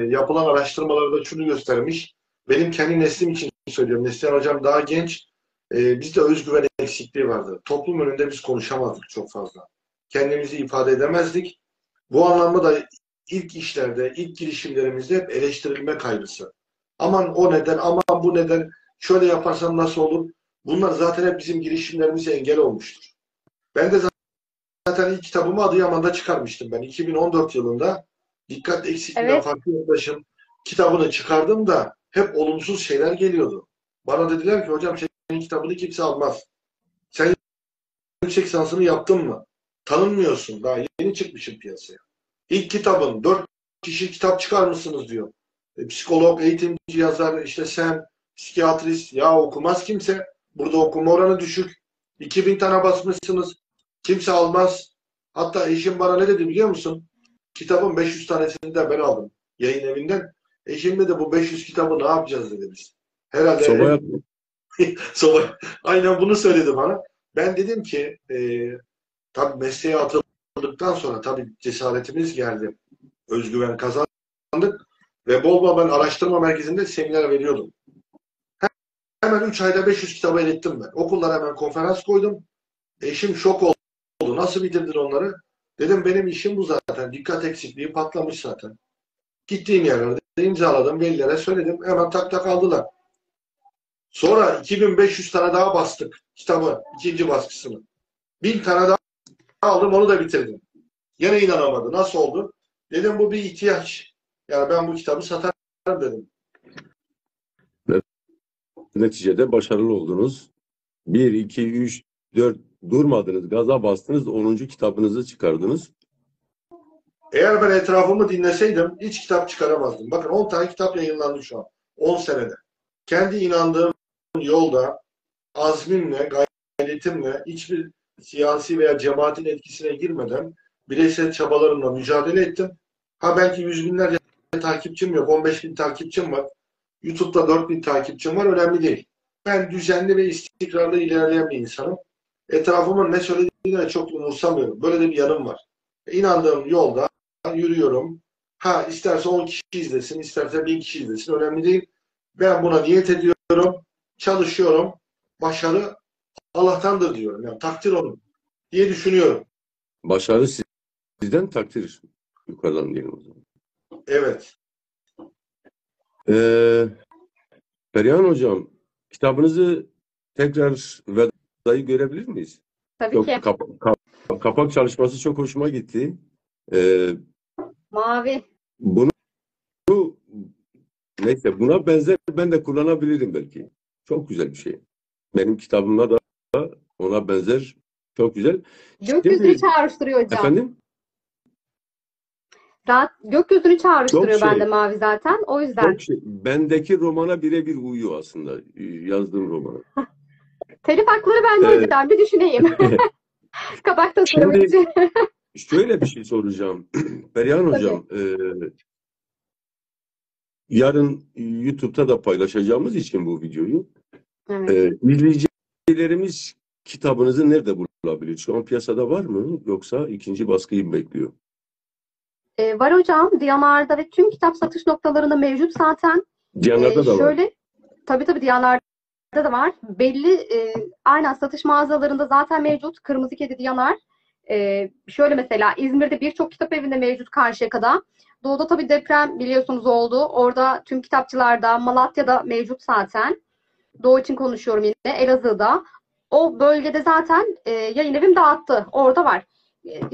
yapılan araştırmalarda şunu göstermiş. Benim kendi neslim için söylüyorum. Neslihan Hocam daha genç. Bizde özgüven eksikliği vardı. Toplum önünde biz konuşamazdık çok fazla. Kendimizi ifade edemezdik. Bu anlamda da ilk işlerde, ilk girişimlerimizde hep eleştirilme kaygısı. Aman o neden, aman bu neden, şöyle yaparsam nasıl olur? Bunlar zaten hep bizim girişimlerimize engel olmuştur. Ben de zaten ilk kitabımı Adıyaman'da çıkarmıştım ben. 2014 yılında dikkat eksikliğinden Evet. farklı yaklaşım kitabını çıkardım da hep olumsuz şeyler geliyordu. Bana dediler ki hocam senin kitabını kimse almaz. Sen yüksek lisansını yaptın mı? Tanınmıyorsun. Daha yeni çıkmışsın piyasaya. İlk kitabın 4 kişi kitap çıkarmışsınız diyor. Psikolog, eğitimci yazar, işte sen psikiyatrist ya okumaz kimse. Burada okuma oranı düşük. 2000 tane basmışsınız. Kimse almaz. Hatta eşim bana ne dedi biliyor musun? Kitabın 500 tanesini de ben aldım yayın evinden. Eşim de bu 500 kitabı ne yapacağız dedi biz. Soba Herhalde yap. sonra aynen bunu söyledi bana. Ben dedim ki tabii mesleğe atıldıktan sonra tabii cesaretimiz geldi. Özgüven kazandık ve bol bol ben araştırma merkezinde seminer veriyordum. Hemen 3 ayda 500 kitabı erittim ben. Okullara hemen konferans koydum. Eşim şok oldu. Nasıl bitirdin onları? Dedim benim işim bu zaten. Dikkat eksikliği patlamış zaten. Gittiğim yerlerde imzaladım, velilere söyledim. Hemen tak tak aldılar. Sonra 2500 tane daha bastık kitabı, ikinci baskısını. 1000 tane daha aldım, onu da bitirdim. Yine inanamadı. Nasıl oldu? Dedim bu bir ihtiyaç. Yani ben bu kitabı satarım dedim. Neticede başarılı oldunuz. 1, 2, 3, 4 durmadınız. Gaza bastınız. 10. kitabınızı çıkardınız. Eğer ben etrafımı dinleseydim hiç kitap çıkaramazdım. Bakın 10 tane kitap yayınlandı şu an. 10 senede. Kendi inandığım yolda azmimle, gayretimle hiçbir siyasi veya cemaatin etkisine girmeden bireysel çabalarımla mücadele ettim. Ha belki yüz binlerce takipçim yok. 15 bin takipçim var. YouTube'da 4 bin takipçim var. Önemli değil. Ben düzenli ve istikrarlı ilerleyen bir insanım. Etrafımın ne söylediğini de çok umursamıyorum. Böyle de bir yanım var. İnandığım yolda yürüyorum. Ha isterse 10 kişi izlesin, isterse 1000 kişi izlesin. Önemli değil. Ben buna niyet ediyorum. Çalışıyorum. Başarı Allah'tandır diyorum. Yani takdir onun diye düşünüyorum. Başarı sizden, takdir yukarıdan diyelim o zaman. Evet. Perihan Hocam, kitabınızı tekrar vedayı görebilir miyiz? Tabii Çok ki. kapak çalışması çok hoşuma gitti. Ee, Mavi. bunu neyse buna benzer ben de kullanabilirim belki. Çok güzel bir şey. Benim kitabımda da ona benzer çok güzel. Gökyüzünü Şimdi çağrıştırıyor hocam. efendim Gökyüzünü çok çağrıştırıyor bende şey mavi zaten. O yüzden. çok şey bendeki romana birebir uyuyor aslında yazdığım romana. Telif hakları bende Ee, hocam. Bir düşüneyim. Kapak tasarımı şimdi için. şöyle bir şey soracağım. Perihan Tabii. Hocam, yarın YouTube'da da paylaşacağımız için bu videoyu Evet. izleyicilerimiz kitabınızı nerede bulabilir? Şu an piyasada var mı? Yoksa ikinci baskıyı mı bekliyor? Var hocam. Diyanar'da ve tüm kitap satış noktalarında mevcut zaten. Diyanlarda da var. Şöyle, tabii Diyanar'da da var. Belli aynen satış mağazalarında zaten mevcut. Kırmızı Kedi Diyanar. Şöyle mesela İzmir'de birçok kitap evinde mevcut Karşıyaka'da. Doğu'da tabii deprem biliyorsunuz oldu. Orada tüm kitapçılarda, Malatya'da mevcut zaten. Doğu için konuşuyorum yine. Elazığ'da. O bölgede zaten yayın evim dağıttı. Orada var.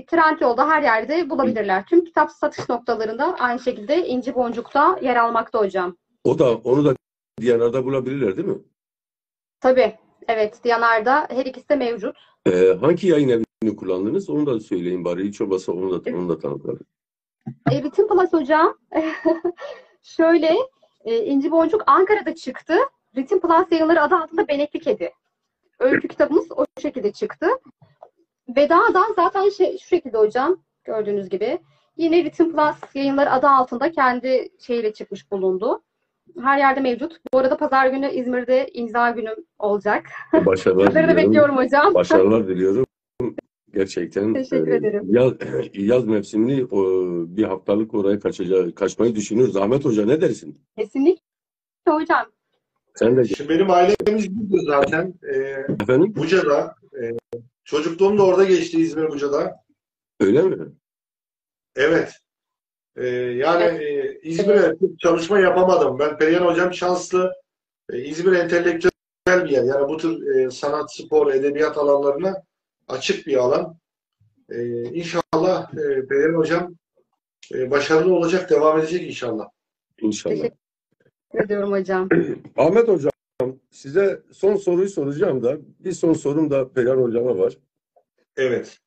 Trendyol'da her yerde bulabilirler. Tüm kitap satış noktalarında aynı şekilde İnci Boncuk'ta yer almakta hocam. Onu da Diyanar'da bulabilirler değil mi? Tabii. Evet. Diyanar'da her ikisi de mevcut. Hangi yayın evini kullandınız? Onu da söyleyin bari. Hiç olmazsa onu da tanıtalım. Ritim Plus hocam. Şöyle İnci Boncuk Ankara'da çıktı. Ritim Plus yayınları adı altında Benekli Kedi. Öykü kitabımız o şekilde çıktı. Veda'dan zaten şu şekilde hocam. Gördüğünüz gibi. Yine Ritim Plus yayınları adı altında kendi şeyiyle çıkmış bulundu. Her yerde mevcut. Bu arada pazar günü İzmir'de imza günüm olacak. Başarılar Sizleri de diliyorum. bekliyorum hocam. Başarılar diliyorum. Gerçekten Teşekkür ederim. yaz mevsimini bir haftalık oraya kaçmayı düşünüyoruz. Ahmet Hoca ne dersin? Kesinlikle hocam. Sen de Şimdi benim ailemiz burada zaten. efendim? Buca'da. Çocukluğum da orada geçti, İzmir Buca'da. Öyle mi? Evet. İzmir'e çalışma yapamadım. Ben Perihan Hocam şanslı. İzmir entelektüel bir yer. Yani bu tür sanat, spor, edebiyat alanlarına açık bir alan. İnşallah Perihan Hocam başarılı olacak, devam edecek inşallah. İnşallah. Teşekkür ediyorum hocam. Ahmet Hocam, size son soruyu soracağım da bir son sorum da Perihan Hocam'a var. Evet.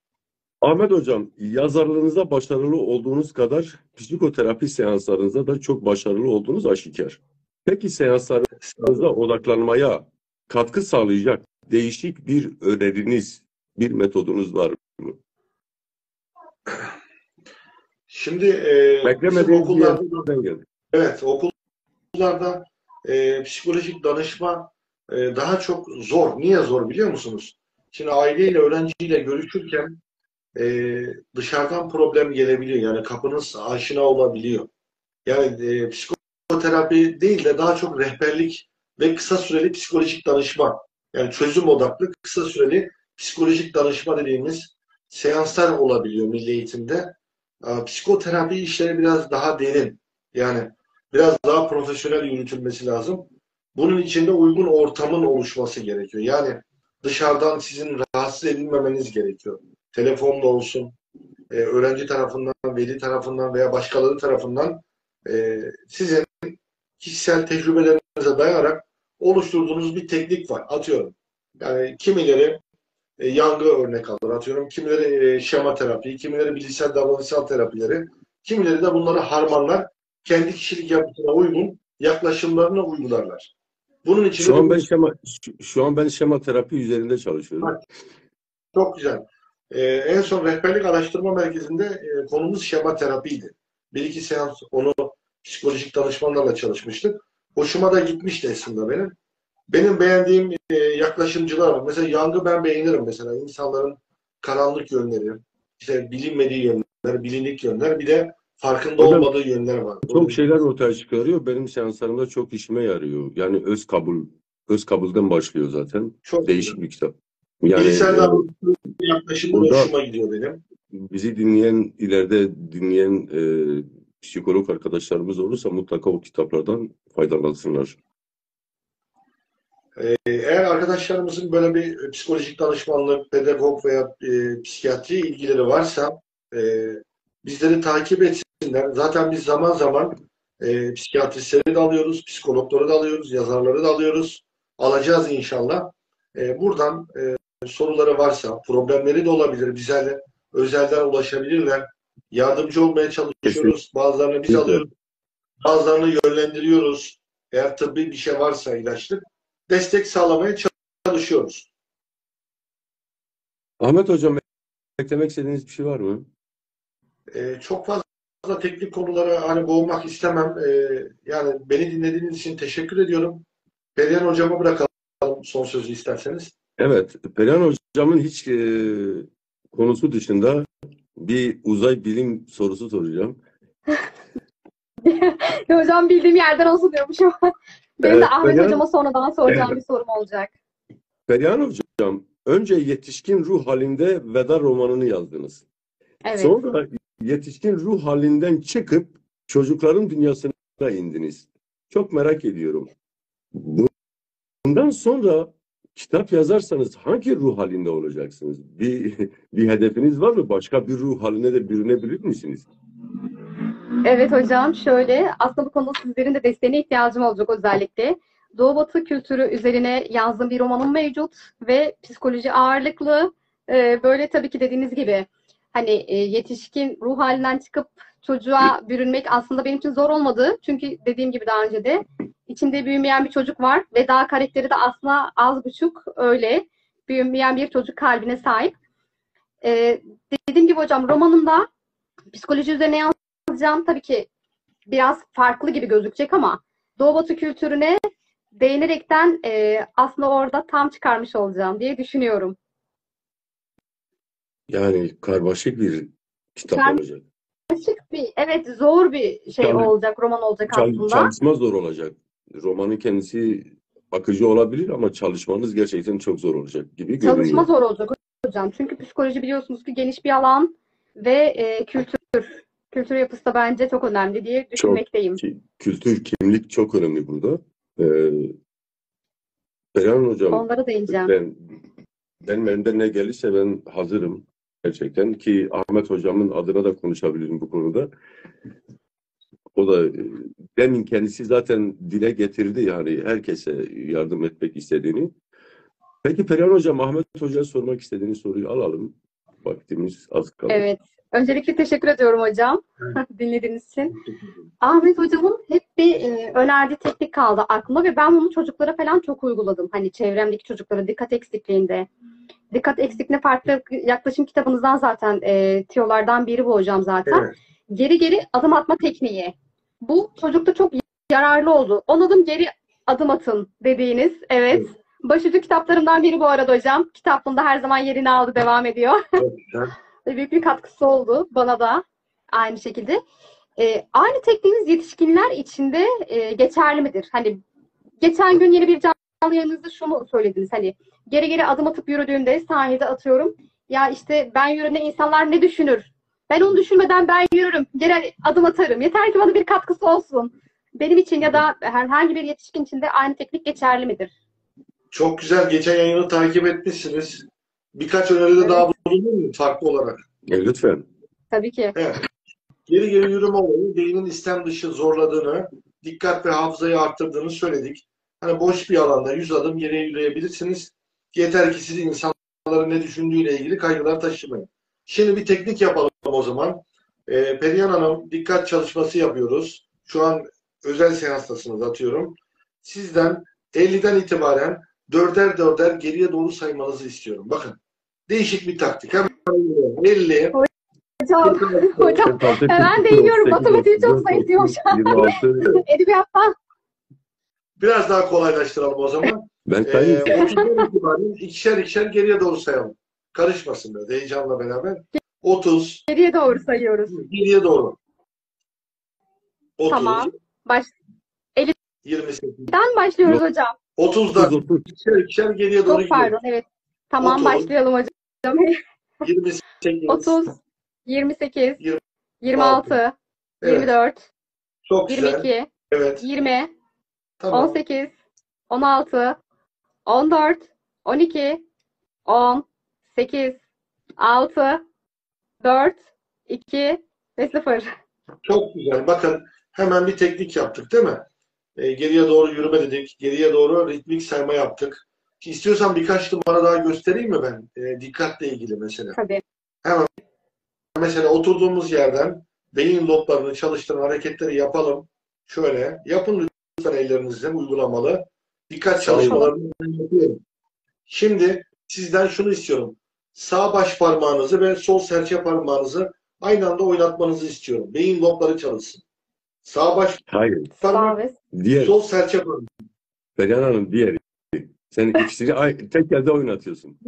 Ahmet Hocam, yazarlığınıza başarılı olduğunuz kadar psikoterapi seanslarınızda da çok başarılı olduğunuz aşikar. Peki seanslarınıza odaklanmaya katkı sağlayacak değişik bir öneriniz, bir metodunuz var mı? Şimdi bizim Beklemediğiniz bir okullarda, yerden geldi. evet, okullarda psikolojik danışma daha çok zor. Niye zor biliyor musunuz? Şimdi aileyle, öğrenciyle görüşürken dışarıdan problem gelebiliyor. Yani kapınız aşina olabiliyor. Yani psikoterapi değil de daha çok rehberlik ve kısa süreli psikolojik danışma. Yani çözüm odaklı kısa süreli psikolojik danışma dediğimiz seanslar olabiliyor milli eğitimde. Psikoterapi işleri biraz daha derin. Yani biraz daha profesyonel yürütülmesi lazım. Bunun için de uygun ortamın oluşması gerekiyor. Yani dışarıdan sizin rahatsız edilmemeniz gerekiyor. Telefonla olsun, öğrenci tarafından, veli tarafından veya başkaları tarafından sizin kişisel tecrübelerinize dayanarak oluşturduğunuz bir teknik var. Atıyorum. Yani kimileri yangı örnek alır. Atıyorum. Kimileri şema terapi, kimileri bilişsel davranışsal terapileri, kimileri de bunları harmanlar. Kendi kişilik yapısına uygun yaklaşımlarını uygularlar. Bunun için Şu an ben şema terapi üzerinde çalışıyorum. çok güzel. En son rehberlik araştırma merkezinde konumuz şema terapiydi. Bir iki seans onu psikolojik danışmanlarla çalışmıştık. Hoşuma da gitmişti aslında benim. Benim beğendiğim yaklaşımcılar var. Mesela yangı ben beğenirim mesela. İnsanların karanlık yönleri, işte bilinmediği yönler, bilinlik yönler, bir de farkında Hocam, olmadığı yönler var. çok şeyler ortaya çıkarıyor. Benim seanslarımda çok işime yarıyor. Yani öz kabulden başlıyor zaten. Çok Değişik güzel. bir kitap. Yani Bilişsel davranışçı yaklaşımı da burada hoşuma gidiyor benim. bizi ileride dinleyen psikolog arkadaşlarımız olursa mutlaka o kitaplardan faydalansınlar. Eğer arkadaşlarımızın böyle bir psikolojik danışmanlık, pedagog veya psikiyatri ilgileri varsa bizleri takip etsinler. Zaten biz zaman zaman psikiyatristleri de alıyoruz, psikologları da alıyoruz, yazarları da alıyoruz. Alacağız inşallah. Buradan soruları varsa, problemleri de olabilir. Bize özelden ulaşabilirler. Yardımcı olmaya çalışıyoruz. Bazılarını biz alıyoruz, bazılarını yönlendiriyoruz. Eğer tıbbi bir şey varsa ilaçlık, destek sağlamaya çalışıyoruz. Ahmet Hocam, eklemek istediğiniz bir şey var mı? Çok fazla teknik konulara hani boğmak istemem. Yani beni dinlediğiniz için teşekkür ediyorum. Perihan Hocam'a bırakalım son sözü isterseniz. Evet, Perihan Hocam'ın hiç konusu dışında bir uzay bilim sorusu soracağım. Hocam bildiğim yerden olsun diyormuşum. Benim de Ahmet Perihan, hocama sonradan soracağım bir sorum olacak. Perihan Hocam, önce yetişkin ruh halinde Veda romanını yazdınız. Evet. Sonra yetişkin ruh halinden çıkıp çocukların dünyasına indiniz. Çok merak ediyorum. Bundan sonra kitap yazarsanız hangi ruh halinde olacaksınız? Bir hedefiniz var mı? Başka bir ruh haline de bürünebilir misiniz? Evet hocam, şöyle aslında bu konuda sizlerin de desteğine ihtiyacım olacak özellikle. Doğu Batı kültürü üzerine yazdığım bir romanım mevcut ve psikoloji ağırlıklı. Böyle tabii ki dediğiniz gibi hani yetişkin ruh halinden çıkıp çocuğa bürünmek aslında benim için zor olmadı. Çünkü dediğim gibi daha önce de içinde büyümeyen bir çocuk var ve daha karakteri de aslında az buçuk öyle büyümeyen bir çocuk kalbine sahip. E, Dediğim gibi hocam romanımda psikoloji üzerine yazacağım. Tabii ki biraz farklı gibi gözükecek ama Doğu Batı kültürüne değinerekten aslında orada tam çıkarmış olacağım diye düşünüyorum. Yani karmaşık bir kitap olacak. Karmaşık bir, evet zor bir şey olacak, roman olacak aslında. Çalışma zor olacak. Romanın kendisi akıcı olabilir ama çalışmanız gerçekten çok zor olacak gibi görünüyor. Çalışma zor olacak hocam. Çünkü psikoloji biliyorsunuz ki geniş bir alan ve kültür yapısı da bence çok önemli diye düşünmekteyim. Kültür, kimlik çok önemli burada. Perihan Hocam, onlara değineceğim. benim elimden ne gelirse ben hazırım gerçekten ki Ahmet Hocam'ın adına da konuşabilirim bu konuda. O da demin kendisi zaten dile getirdi yani herkese yardım etmek istediğini. Peki Perihan Hocam, Ahmet Hoca'ya sormak istediğiniz soruyu alalım. Vaktimiz az kaldı. Evet. Öncelikle teşekkür ediyorum hocam dinlediğiniz için. Ahmet hocamın hep bir önerdiği teknik kaldı aklıma ve ben bunu çocuklara falan çok uyguladım. Hani çevremdeki çocuklara dikkat eksikliğinde. Dikkat eksikliğine farklı yaklaşım kitabınızdan zaten tiyolardan biri bu hocam zaten. Evet. Geri geri adım atma tekniği. Bu çocukta çok yararlı oldu. 10 adım geri adım atın dediğiniz. Evet. Başucu kitaplarımdan biri bu arada hocam. Kitaplığımda her zaman yerini aldı, devam ediyor. Büyük bir katkısı oldu bana da aynı şekilde. Aynı tekniğiniz yetişkinler için de geçerli midir? Hani geçen gün yeni bir canlı yayınınızda şunu söylediniz. Hani geri geri adım atıp yürüdüğümde sahilde atıyorum. Ya işte ben yürüdüğümde insanlar ne düşünür? Ben onu düşünmeden ben yürürüm. Geri adım atarım. Yeter ki bana bir katkısı olsun. Benim için ya da herhangi bir yetişkin için de aynı teknik geçerli midir? Çok güzel. Geçen yayını takip etmişsiniz. Birkaç öneride daha bulunur mu farklı olarak? Lütfen. Tabii ki. Evet. Geri geri yürüme olayı beynin istem dışı zorladığını, dikkat ve hafızayı arttırdığını söyledik. Hani boş bir alanda 100 adım geriye yürüyebilirsiniz. Yeter ki siz insanların ne düşündüğüyle ilgili kaygılar taşımayın. Şimdi bir teknik yapalım o zaman. Perihan Hanım, dikkat çalışması yapıyoruz. Şu an özel seanstasınız atıyorum. Sizden 50'den itibaren dörder dörder geriye doğru saymanızı istiyorum. Bakın. Değişik bir taktik. Hemen 50. Hocam hemen değiniyorum. Matematiği çok zayıflıyor hocam. 26. Edebiyattan. Biraz daha kolaylaştıralım o zaman. Ben sayayım. 30'dan itibaren ikişer geriye doğru sayalım. Karışmasın böyle heyecanla beraber. 30. Geriye doğru sayıyoruz. Geriye doğru. 30. Tamam. 28. 50'den başlıyoruz hocam. 30'dan ikişer geriye doğru Çok pardon, evet. Tamam 30. Başlayalım hocam. 28. 30, 28, 26, Evet. 24, Çok güzel. 22, Evet. 20, Tamam. 18, 16, 14, 12, 10, 8, 6, 4, 2 ve 0. Çok güzel. Bakın hemen bir teknik yaptık değil mi? Geriye doğru yürüme dedik. Geriye doğru ritmik sayma yaptık. İstiyorsan birkaç numara daha göstereyim mi ben? Dikkatle ilgili mesela. Tabii. Hemen mesela oturduğumuz yerden beyin loblarını çalıştıran hareketleri yapalım. Şöyle. Yapın lütfen ellerinizle uygulamalı. Dikkat çalışmalarını yapıyorum. Şimdi sizden şunu istiyorum. Sağ baş parmağınızı ve sol serçe parmağınızı aynı anda oynatmanızı istiyorum. Beyin lobları çalışsın. Sağ baş Hayır. parmak, Diğer. sol serçe parmak. Perihan Hanım diğeri. Sen ikisini tek elde oynatıyorsun.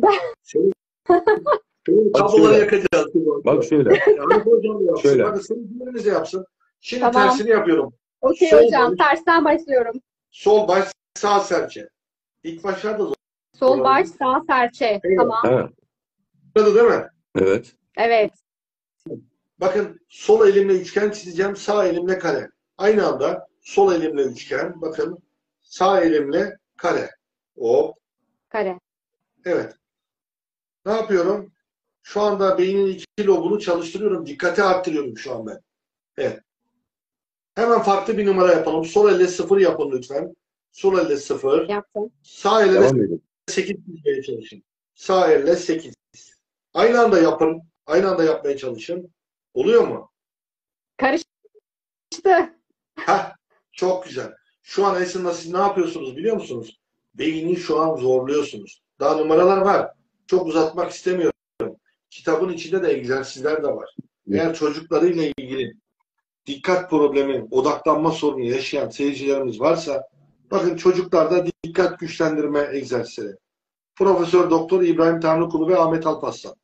Senin kabloları yakacağız. Bak şöyle. Yani hocam yapsın. Şöyle. Hadi senin birinize yapsın. Şimdi Tamam. tersini yapıyorum. Okey Sol hocam. baş- Tersten başlıyorum. Sol baş, sağ serçe. İlk başlarda zor. Sol baş, sağ serçe. Evet. Tamam. Ha, Değil mi? evet. Evet. Bakın sol elimle üçgen çizeceğim. Sağ elimle kare. Aynı anda sol elimle üçgen. Bakın sağ elimle kare. Hop. Kare. Evet. Ne yapıyorum? Şu anda beynin iki lobunu çalıştırıyorum. Dikkati arttırıyorum şu an ben. Evet. Hemen farklı bir numara yapalım. Sol elle 0 yapın lütfen. Sol elle 0. Yaptım. Sağ elle de Devam edin. 8 yapmaya çalışın. Sağ elle 8. Aynı anda yapın. Aynı anda yapmaya çalışın. Oluyor mu? Karıştı. Heh, çok güzel. Şu an aslında siz ne yapıyorsunuz biliyor musunuz? Beyni şu an zorluyorsunuz. Daha numaralar var. Çok uzatmak istemiyorum. Kitabın içinde de egzersizler de var. Eğer çocuklarıyla ilgili dikkat problemi, odaklanma sorunu yaşayan seyircilerimiz varsa, bakın çocuklarda dikkat güçlendirme egzersizleri. Profesör Doktor İbrahim Tanrıkulu ve Ahmet Alparslan.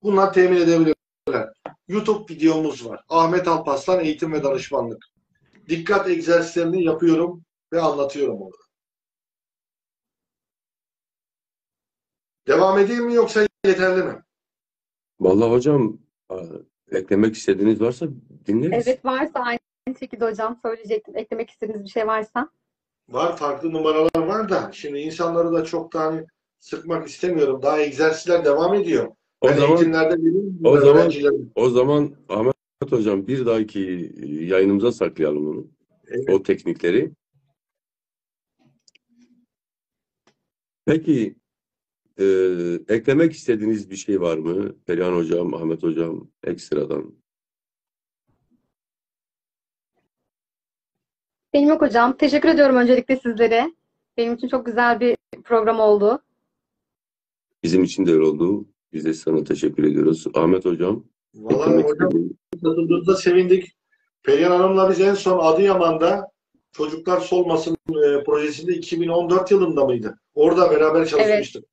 Bunlar temin edebilirler. YouTube videomuz var. Ahmet Alparslan Eğitim ve Danışmanlık. Dikkat egzersizlerini yapıyorum ve anlatıyorum orada. Devam edeyim mi yoksa yeterli mi? Vallahi hocam eklemek istediğiniz varsa dinleriz. Evet, varsa aynı şekilde hocam söyleyecektim. Eklemek istediğiniz bir şey varsa. Var, farklı numaralar var da şimdi insanları da çok da hani sıkmak istemiyorum. Daha egzersizler devam ediyor. O Ben zaman eğitimlerde veriyorum o zaman öğrencilerim. o zaman Ahmet hocam bir dahaki yayınımıza saklayalım onu. Evet. O teknikleri. Peki eklemek istediğiniz bir şey var mı? Perihan hocam, Ahmet hocam ekstradan. Benim yok hocam. Teşekkür ediyorum öncelikle sizlere. Benim için çok güzel bir program oldu. Bizim için de öyle oldu. Biz de sana teşekkür ediyoruz. Ahmet hocam Vallahi eklemek hocam istediğiniz. katıldığınızda sevindik. Perihan Hanım'la biz en son Adıyaman'da Çocuklar Solmasın projesinde 2014 yılında mıydı? Orada beraber çalışmıştık.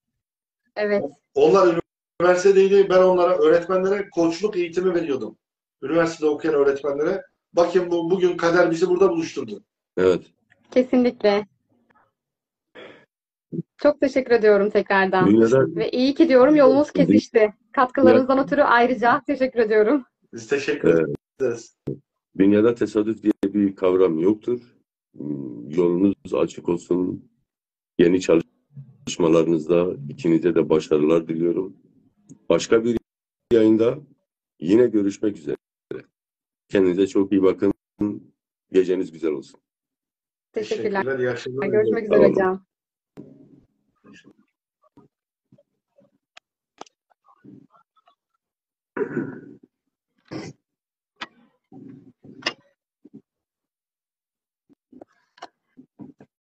Evet. Onlar üniversitedeydi. Ben onlara, öğretmenlere koçluk eğitimi veriyordum. Üniversitede okuyan öğretmenlere. Bakın bugün kader bizi burada buluşturdu. Evet. Kesinlikle. Çok teşekkür ediyorum tekrardan. Dünyada Ve iyi ki diyorum yolumuz kesişti. Katkılarınızdan ötürü ayrıca teşekkür ediyorum. Biz teşekkür ederiz. dünyada tesadüf diye bir kavram yoktur. Yolunuz açık olsun. Yeni çalışmalarınızda ikinize de başarılar diliyorum. Başka bir yayında yine görüşmek üzere. Kendinize çok iyi bakın. Geceniz güzel olsun. Teşekkürler. İyi akşamlar. Görüşmek Sağ üzere olun. hocam.